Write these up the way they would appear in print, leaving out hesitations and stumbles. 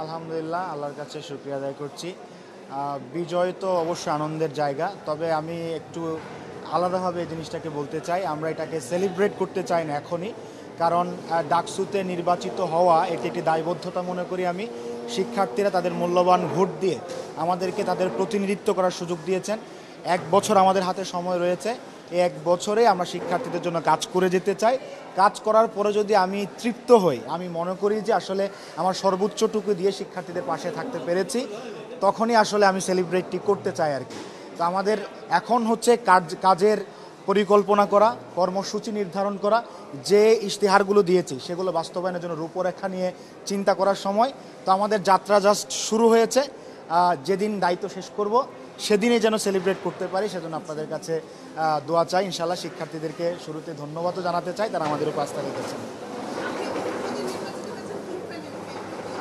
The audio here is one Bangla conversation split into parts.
আলহামদুলিল্লাহ, আল্লাহর কাছে শুকরিয়া আদায় করছি। বিজয় তো অবশ্যই আনন্দের জায়গা, তবে আমি একটু আলাদাভাবে এই জিনিসটাকে বলতে চাই। আমরা এটাকে সেলিব্রেট করতে চাই না এখনই, কারণ ডাকসুতে নির্বাচিত হওয়া এটি একটি দায়বদ্ধতা মনে করি আমি। শিক্ষার্থীরা তাদের মূল্যবান ভোট দিয়ে আমাদেরকে তাদের প্রতিনিধিত্ব করার সুযোগ দিয়েছেন। 1 বছর আমাদের হাতে সময় রয়েছে। এই 1 বছরে আমরা শিক্ষার্থীদের জন্য কাজ করে যেতে চাই। কাজ করার পরে যদি আমি তৃপ্ত হই, আমি মনে করি যে আসলে আমার সর্বোচ্চটুকু দিয়ে শিক্ষার্থীদের পাশে থাকতে পেরেছি, তখনই আসলে আমি সেলিব্রেটটি করতে চাই আর কি। তো আমাদের এখন হচ্ছে কাজের পরিকল্পনা করা, কর্মসূচি নির্ধারণ করা, যে ইশতেহারগুলো দিয়েছি সেগুলো বাস্তবায়নের জন্য রূপরেখা নিয়ে চিন্তা করার সময়। তো আমাদের যাত্রা জাস্ট শুরু হয়েছে। যেদিন দায়িত্ব শেষ করব সেদিনই যেন সেলিব্রেট করতে পারি, সেজন্য আপনাদের কাছে দোয়া চাই। ইনশাআল্লাহ শিক্ষার্থীদেরকে শুরুতে ধন্যবাদও জানাতে চাই, তারা আমাদের উপর আস্থা রেখেছেন।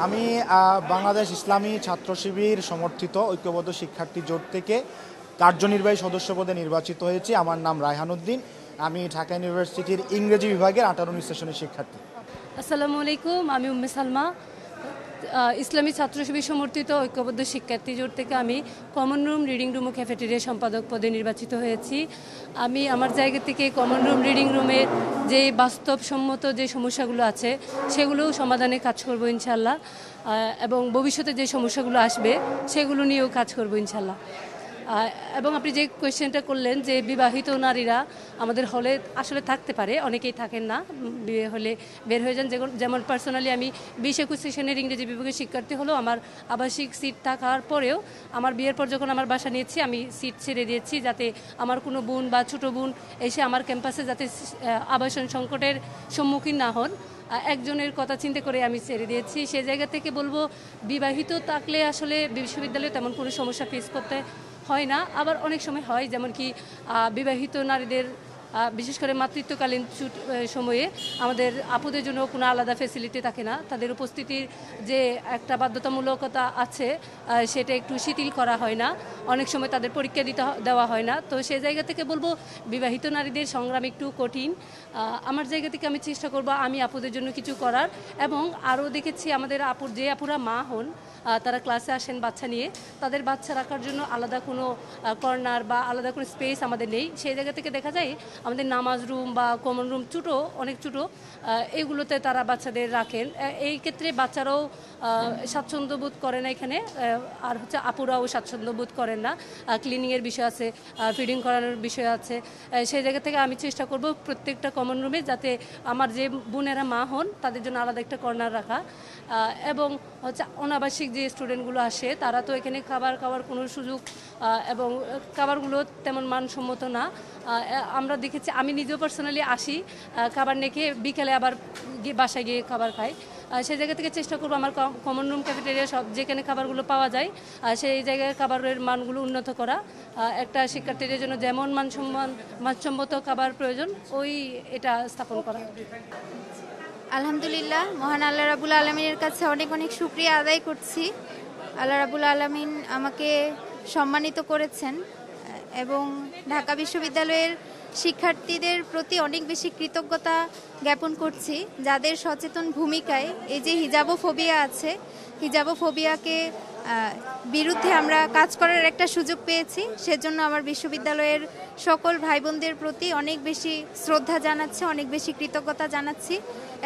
আমি বাংলাদেশ ইসলামী ছাত্র শিবির সমর্থিত ঐক্যবদ্ধ শিক্ষার্থী জোট থেকে কার্যনির্বাহী সদস্য পদে নির্বাচিত হয়েছি। আমার নাম রায়হান উদ্দিন। আমি ঢাকা ইউনিভার্সিটির ইংরেজি বিভাগের 58 সেশনের শিক্ষার্থী। আসসালামু আলাইকুম, আমি উম্মে সালমা। ইসলামী ছাত্র শিবির সমর্থিত ঐক্যবদ্ধ শিক্ষার্থী জোট থেকে আমি কমন রুম, রিডিং রুম ও ক্যাফেটেরিয়া সম্পাদক পদে নির্বাচিত হয়েছি। আমি আমার জায়গা থেকে কমন রুম, রিডিং রুমের যে বাস্তবসম্মত যে সমস্যাগুলো আছে সেগুলোও সমাধানে কাজ করব ইনশাল্লাহ, এবং ভবিষ্যতে যে সমস্যাগুলো আসবে সেগুলো নিয়েও কাজ করব ইনশাল্লাহ। এবং আপনি যে কোয়েশ্চেনটা করলেন যে বিবাহিত নারীরা আমাদের হলে আসলে থাকতে পারে, অনেকেই থাকেন না, বিয়ে হলে বের হয়ে যান। যেমন পার্সোনালি আমি 20-21 সেশনের ইংরেজি বিভাগের শিক্ষার্থী হলেও আমার আবাসিক সিট থাকার পরেও আমার বিয়ের পর যখন আমার বাসা নিয়েছি আমি সিট ছেড়ে দিয়েছি, যাতে আমার কোনো বোন বা ছোটো বোন এসে আমার ক্যাম্পাসে যাতে আবাসন সংকটের সম্মুখীন না হন, একজনের কথা চিন্তা করে আমি ছেড়ে দিয়েছি। সে জায়গা থেকে বলবো বিবাহিত থাকলে আসলে বিশ্ববিদ্যালয়ে তেমন কোনো সমস্যা ফেস করতে হয় না। আবার অনেক সময় হয়, যেমন কি বিবাহিত নারীদের বিশেষ করে মাতৃত্বকালীন সময়ে আমাদের আপুদের জন্য কোনো আলাদা ফ্যাসিলিটি থাকে না, তাদের উপস্থিতির যে একটা বাধ্যতামূলকতা আছে সেটা একটু শিথিল করা হয় না, অনেক সময় তাদের পরীক্ষা দেওয়া হয় না। তো সেই জায়গা থেকে বলবো বিবাহিত নারীদের সংগ্রাম একটু কঠিন। আমার জায়গা থেকে আমি চেষ্টা করব আমি আপুদের জন্য কিছু করার, এবং আরও দেখেছি আমাদের আপুরা মা হন, তারা ক্লাসে আসেন বাচ্চা নিয়ে, তাদের বাচ্চা রাখার জন্য আলাদা কোনো কর্নার বা আলাদা কোনো স্পেস আমাদের নেই। সেই জায়গা থেকে দেখা যায় আমাদের নামাজ রুম বা কমন রুম অনেক ছোটো, এগুলোতে তারা বাচ্চাদের রাখেন। এই ক্ষেত্রে বাচ্চারাও স্বাচ্ছন্দ্য বোধ করে না এখানে, আর হচ্ছে আপুরাও স্বাচ্ছন্দ্য বোধ করেন না। ক্লিনিংয়ের বিষয় আছে, ফিডিং করানোর বিষয় আছে। সেই জায়গা থেকে আমি চেষ্টা করব প্রত্যেকটা কমন রুমে যাতে আমার যে বোনেরা মা হন তাদের জন্য আলাদা একটা কর্নার রাখা, এবং হচ্ছে অনাবাসিক যে স্টুডেন্টগুলো আসে তারা তো এখানে খাওয়ার কোনো সুযোগ এবং খাবারগুলো তেমন মানসম্মত না। আমরা দেখেছি, আমি নিজেও পার্সোনালি আসি খাবার নেকে, বিকেলে আবার বাসায় গিয়ে খাবার খাই। সেই জায়গা থেকে চেষ্টা করবো আমার কমন রুম, ক্যাফেটেরিয়া সব যেখানে খাবারগুলো পাওয়া যায় সেই জায়গায় খাবারের মানগুলো উন্নত করা। একটা শিক্ষার্থীদের জন্য যেমন মানসম্মত খাবার প্রয়োজন এটা স্থাপন করা। আলহামদুলিল্লাহ, মহান আল্লাহ রাব্বুল আলামিনের কাছে অনেক অনেক শুকরিয়া আদায় করছি। আল্লাহ রাব্বুল আলামিন আমাকে সম্মানিত করেছেন এবং ঢাকা বিশ্ববিদ্যালয়ের শিক্ষার্থীদের প্রতি অনেক বেশি কৃতজ্ঞতা জ্ঞাপন করছি, যাদের সচেতন ভূমিকায় এই যে হিজাবোফোবিয়া আছে, হিজাবোফোবিয়াকে বিরুদ্ধে আমরা কাজ করার একটা সুযোগ পেয়েছি। সেজন্য আমার বিশ্ববিদ্যালয়ের সকল ভাই বোনদের প্রতি অনেক বেশি শ্রদ্ধা জানাচ্ছি, অনেক বেশি কৃতজ্ঞতা জানাচ্ছি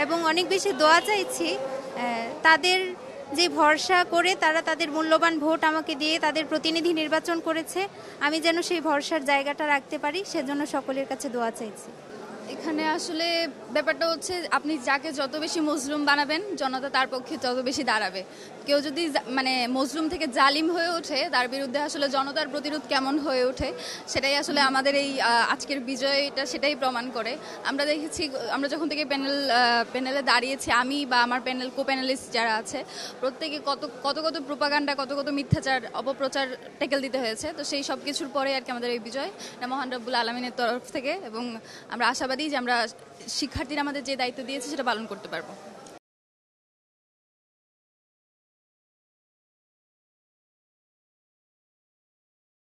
এবং অনেক বেশি দোয়া চাইছি তাদের যে ভরসা করে তারা তাদের মূল্যবান ভোট আমাকে দিয়ে তাদের প্রতিনিধি নির্বাচন করেছে, আমি যেন সেই ভরসার জায়গাটা রাখতে পারি, সেজন্য সকলের কাছে দোয়া চাইছি। এখানে আসলে ব্যাপারটা হচ্ছে আপনি যাকে যত বেশি মজলুম বানাবেন জনতা তার পক্ষে তত বেশি দাঁড়াবে। কেউ যদি মানে মজলুম থেকে জালিম হয়ে ওঠে তার বিরুদ্ধে আসলে জনতার প্রতিরোধ কেমন হয়ে ওঠে সেটাই আসলে আমাদের এই আজকের বিজয়টা সেটাই প্রমাণ করে। আমরা দেখেছি আমরা যখন থেকে প্যানেলে দাঁড়িয়েছি, আমি বা আমার কো প্যানেলিস্ট যারা আছে প্রত্যেকে কত প্রোপাগান্ডা, কত মিথ্যাচার, অপপ্রচার টেকেল দিতে হয়েছে। তো সেই সব কিছুর পরে আর কি আমাদের এই বিজয় মহান রব্বুল আলামিনের তরফ থেকে, এবং আমরা আশাবাদী যে আমরা শিক্ষার্থীরা আমাদের যে দায়িত্ব দিয়েছে সেটা পালন করতে পারবো।